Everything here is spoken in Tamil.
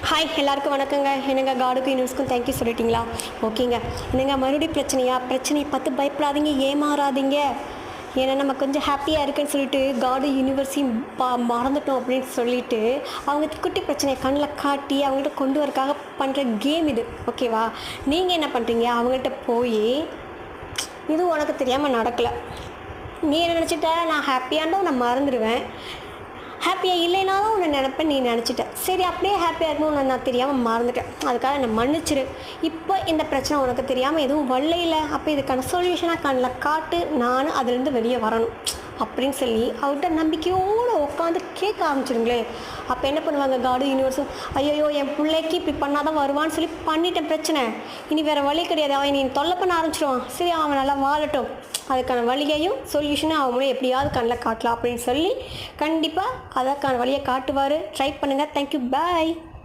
ஹாய் எல்லாருக்கும் வணக்கங்க. என்னங்க காடுக்கும் யூனிவர்ஸ்க்கும் தேங்க்யூ சொல்லிட்டீங்களா? ஓகேங்க. என்னங்க மறுபடியும் பிரச்சனையை பார்த்து பயப்படாதீங்க, ஏமாறாதீங்க. ஏன்னா நம்ம கொஞ்சம் ஹாப்பியாக இருக்குன்னு சொல்லிட்டு காடு யூனிவர்ஸையும் மறந்துட்டோம் அப்படின்னு சொல்லிட்டு அவங்க குட்டி பிரச்சனையை கண்ணில் காட்டி அவங்கள்ட்ட கொண்டு வரக்காக பண்ணுற கேம் இது. ஓகேவா? நீங்கள் என்ன பண்ணுறீங்க? அவங்கள்ட்ட போய் இது உனக்கு தெரியாமல் நடக்கலை, நீ என்ன நினச்சிட்ட, நான் ஹாப்பியானதும் நான் மறந்துடுவேன், ஹாப்பியாக இல்லைனாலும் உன்னை நினப்பேன், நீ நினச்சிட்ட, சரி அப்படியே ஹாப்பியாக இருக்கணும், நான் தெரியாமல் மறந்துட்டேன், அதுக்காக என்னை மன்னிச்சிரு, இப்போ இந்த பிரச்சனை உனக்கு தெரியாமல் எதுவும் வரலையில, அப்போ இதுக்கான சொல்யூஷனாக கண்ணில் காட்டு, நான் அதுலேருந்து வெளியே வரணும் அப்படின்னு சொல்லி அவர்கிட்ட நம்பிக்கையோடு உட்காந்து கேட்க ஆரம்பிச்சிருங்களே. அப்போ என்ன பண்ணுவாங்க காடு யூனிவர்ஸும், ஐயோ என் பிள்ளைக்கு இப்படி பண்ணாதான் வருவான்னு சொல்லி பண்ணிட்டேன், பிரச்சனை இனி வேறு வழி கிடையாது, அவன் நீ தொல்லை பண்ண ஆரம்பிச்சிடுவான், சரி அவன் நல்லா வாழட்டும், அதுக்கான வழியையும் சொல்யூஷனும் அவன் மூலம் எப்படியாவது கண்ணில் காட்டலாம் அப்படின்னு சொல்லி கண்டிப்பாக அதற்கான வழியை காட்டுவார். ட்ரை பண்ணுங்கள். தேங்க்யூ, பாய்.